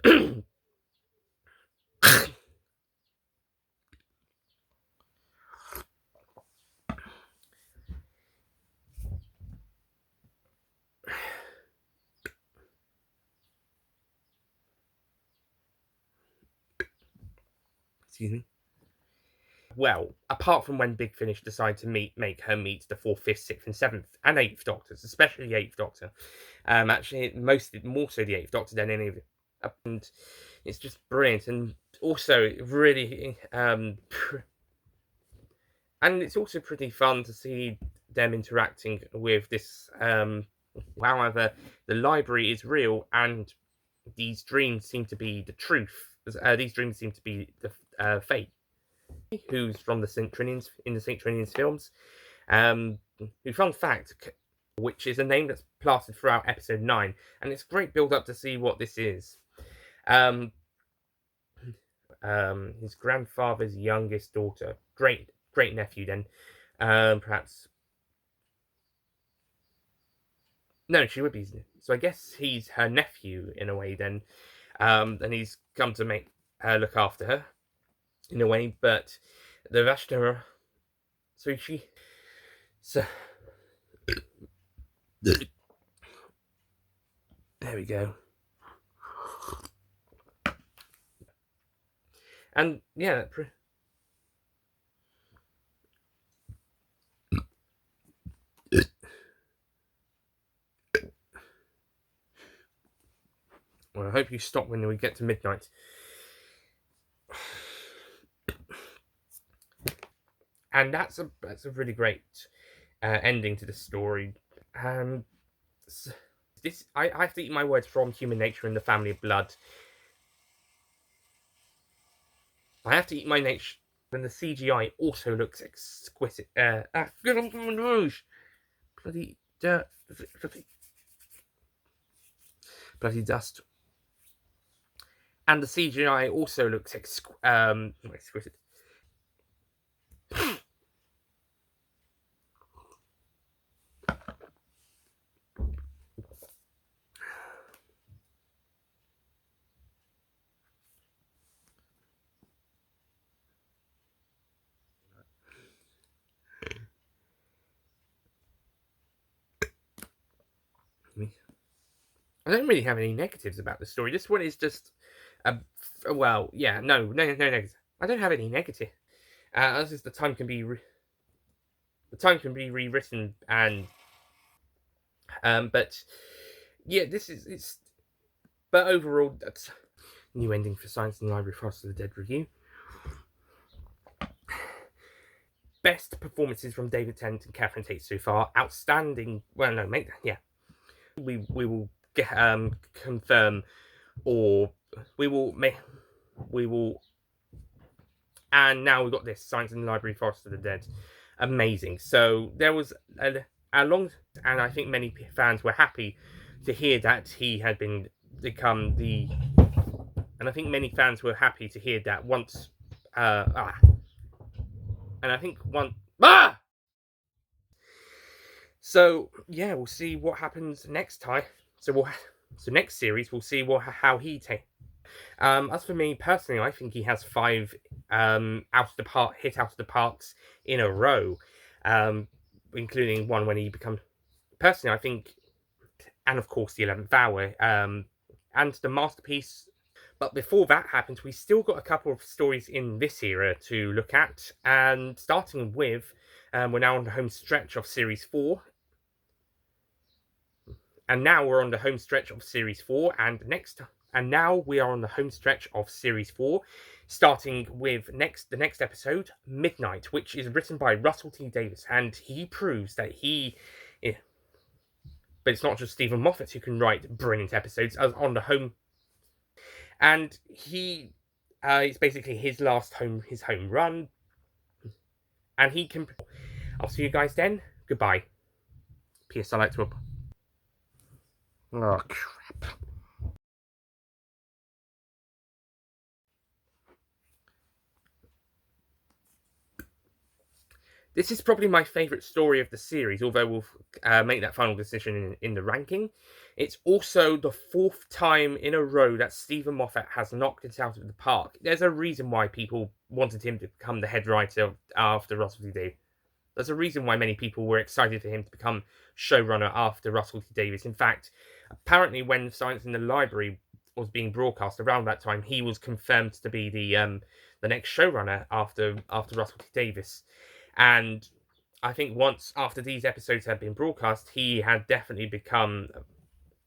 Excuse me. Well, apart from when Big Finish decided to make her meet the 4th, 5th, 6th, and 7th, and 8th Doctors, especially the 8th Doctor. Actually, more so the 8th Doctor than any of it. And it's just brilliant, and also really, and it's also pretty fun to see them interacting with this. However, the library is real, and these dreams seem to be the truth. These dreams seem to be the fate. Who's from the St. Trinians in the St. Trinians films? Who, fun fact, which is a name that's plastered throughout episode 9, and it's great build up to see what this is. His grandfather's youngest daughter, great nephew. Then, perhaps. No, she would be. So I guess he's her nephew in a way. Then, and he's come to make her look after her in a way. But the Vashtara. So she. So. There we go. And yeah. Well, I hope you stop when we get to midnight. And that's a really great ending to the story. This I have to eat my words from Human Nature and the Family of Blood. I have to eat my nature, and the CGI also looks exquisite. Bloody dirt, bloody dust. And the CGI also looks exquisite. I don't really have any negatives about the story. This one is just, well, yeah, no negatives. I don't have any negative. As is, the time can be rewritten, and but yeah, it's. But overall, that's new ending for Science and Library Frost of the Dead review. Best performances from David Tennant and Catherine Tate so far. Outstanding. Well, no, mate. Yeah, we will get, confirm, or we will. And now we've got this Science and Library Forest of the Dead. Amazing. So there was a long, and I think many fans were happy to hear that he had become the. And I think many fans were happy to hear that once. And I think one. So yeah, we'll see what happens next time. So next series we'll see how he takes. As for me personally, I think he has 5 out of the parks in a row, including one when he becomes. Personally, I think, and of course the 11th Hour, and the masterpiece. But before that happens, we still got a couple of stories in this era to look at, and starting with, we're now on the home stretch of Series 4. And now we're on the home stretch of Series 4, and now we are on the home stretch of Series 4, starting with the next episode, Midnight, which is written by Russell T Davies, and he proves that but it's not just Stephen Moffat who can write brilliant episodes on the home. And it's basically his home run, and he can. I'll see you guys then. Goodbye. P.S. I like to. Oh crap. This is probably my favourite story of the series, although we'll make that final decision in the ranking. It's also the 4th time in a row that Stephen Moffat has knocked it out of the park. There's a reason why people wanted him to become the head writer after Russell T Davies. There's a reason why many people were excited for him to become showrunner after Russell T Davies. In fact, apparently when Silence in the Library was being broadcast around that time, he was confirmed to be the next showrunner after Russell T Davies. And I think once after these episodes had been broadcast, he had definitely become,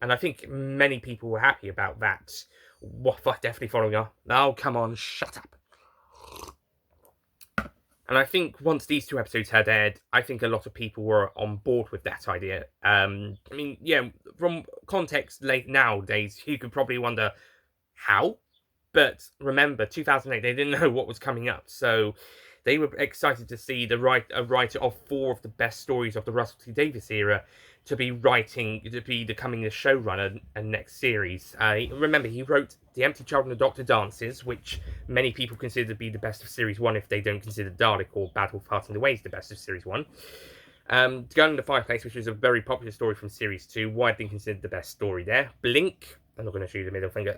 and I think many people were happy about that. Definitely following up. Oh, come on, shut up. And I think once these 2 episodes had aired, I think a lot of people were on board with that idea. I mean, yeah, from context late nowadays, you could probably wonder how. But remember, 2008, they didn't know what was coming up. So they were excited to see a writer of 4 of the best stories of the Russell T Davies era to be becoming the showrunner in next series. Remember, he wrote The Empty Child and the Doctor Dances, which many people consider to be the best of Series 1 if they don't consider Dalek or Battle Farting the Ways the best of Series 1. Gun in the Fireplace, which is a very popular story from Series 2, widely considered the best story there. Blink, I'm not going to show you the middle finger.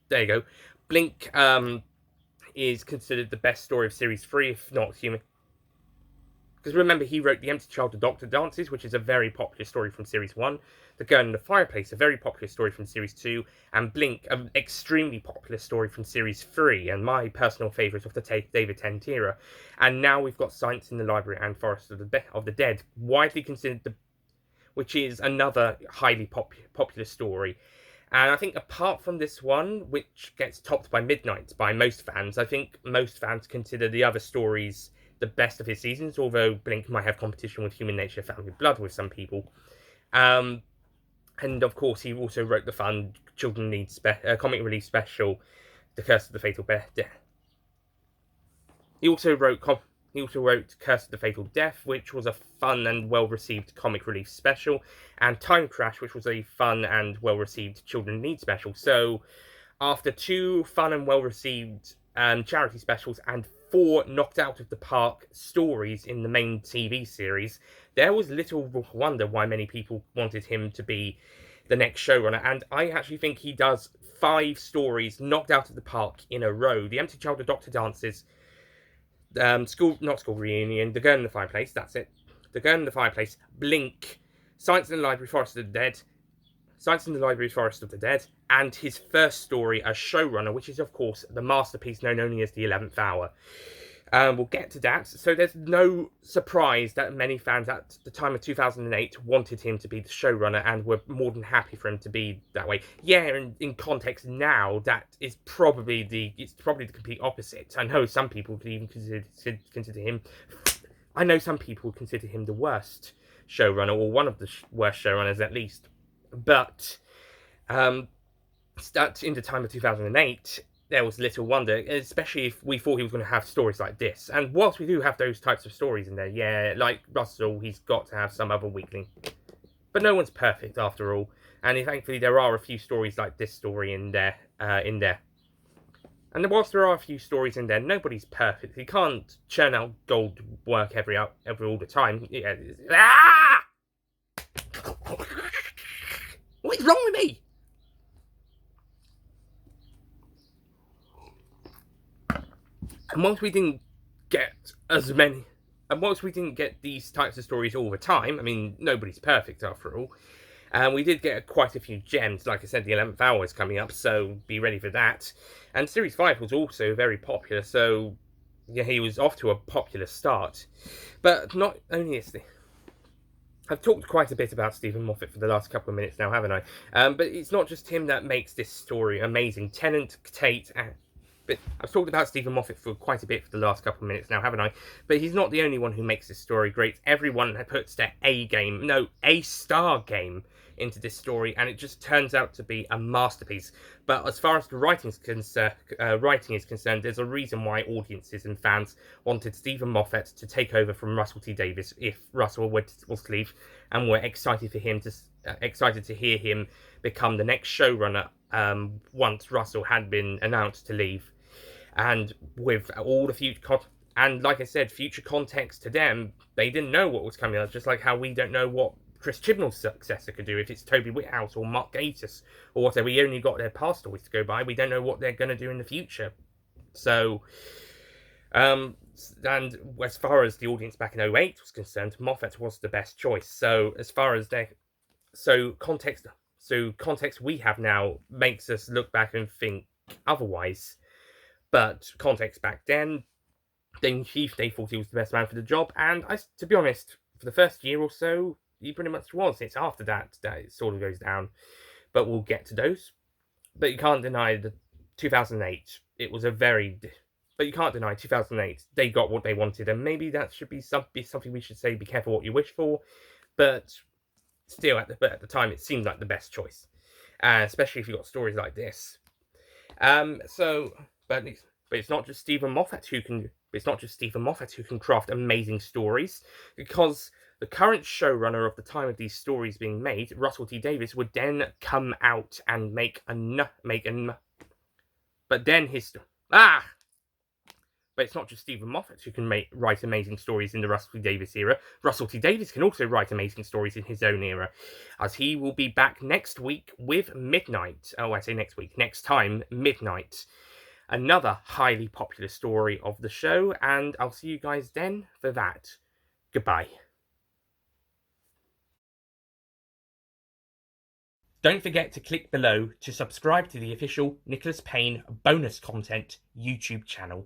There you go. Blink is considered the best story of Series 3, if not Human. Because remember, he wrote The Empty Child, The Doctor Dances, which is a very popular story from Series 1. The Girl in the Fireplace, a very popular story from Series 2. And Blink, an extremely popular story from Series 3, and my personal favourite of the David Tennant era. And now we've got Silence in the Library and Forest of the Dead, widely considered which is another highly popular story. And I think apart from this one, which gets topped by Midnight by most fans, I think most fans consider the other stories the best of his seasons, although Blink might have competition with Human Nature, Family Blood with some people. And of course, he also wrote the fun Children Need comic relief special, The Curse of the Fatal Death. He also wrote Curse of the Fatal Death, which was a fun and well-received comic relief special, and Time Crash, which was a fun and well-received Children Need special. So, after 2 fun and well-received charity specials and 4 knocked out of the park stories in the main TV series, there was little wonder why many people wanted him to be the next showrunner. And I actually think he does 5 stories knocked out of the park in a row. The Empty Child, The Doctor Dances, School Reunion, The Girl in the Fireplace, that's it. The Girl in the Fireplace, Blink, Silence in the Library, Forest of the Dead, Silence in the Library, Forest of the Dead, and his first story as showrunner, which is, of course, the masterpiece known only as The 11th Hour. We'll get to that. So there's no surprise that many fans at the time of 2008 wanted him to be the showrunner and were more than happy for him to be that way. Yeah, and in context now, that is probably the complete opposite. I know some people could even consider him. I know some people consider him the worst showrunner, or one of the worst showrunners at least. But in the time of 2008, there was little wonder, especially if we thought he was going to have stories like this. And whilst we do have those types of stories in there, yeah, like Russell, he's got to have some other weakling. But no one's perfect after all, and thankfully there are a few stories like this story in there. And whilst there are a few stories in there, nobody's perfect. He can't churn out gold work every all the time. Yeah. Ah! What is wrong with me? And whilst we didn't get these types of stories all the time, I mean, nobody's perfect after all, we did get quite a few gems. Like I said, the 11th Hour is coming up, so be ready for that. And Series 5 was also very popular, so yeah, he was off to a popular start. But not only is the... I've talked quite a bit about Stephen Moffat for the last couple of minutes now, haven't I? But it's not just him that makes this story amazing. Tennant, Tate, but I've talked about Stephen Moffat for quite a bit for the last couple of minutes now, haven't I? But he's not the only one who makes this story great. Everyone puts their A-star game into this story, and it just turns out to be a masterpiece. But as far as the writing is concerned, there's a reason why audiences and fans wanted Stephen Moffat to take over from Russell T Davies if Russell was to leave, and were excited to hear him become the next showrunner once Russell had been announced to leave. And with all the future And like I said, future context to them, they didn't know what was coming up, just like how we don't know what Chris Chibnall's successor could do, if it's Toby Whithouse or Mark Gatiss or whatever. We only got their past stories to go by. We don't know what they're going to do in the future. So, and as far as the audience back in 08 was concerned, Moffat was the best choice. So as far as context we have now makes us look back and think otherwise. But context back then, they thought he was the best man for the job, and to be honest, for the first year or so, he pretty much was. It's after that it sort of goes down, but we'll get to those. But you can't deny that 2008, it was a very... But you can't deny 2008, they got what they wanted, and maybe that should be something we should say, be careful what you wish for, but still, at the time, it seemed like the best choice, especially if you've got stories like this. But it's not just Stephen Moffat who can craft amazing stories, because the current showrunner of the time of these stories being made, Russell T Davies, would then come out and But it's not just Stephen Moffat who can write amazing stories in the Russell T Davies era. Russell T Davies can also write amazing stories in his own era, as he will be back next week with Midnight. Oh, I say next week. Next time, Midnight. Another highly popular story of the show, and I'll see you guys then for that. Goodbye. Don't forget to click below to subscribe to the official Nicholas Payne bonus content YouTube channel.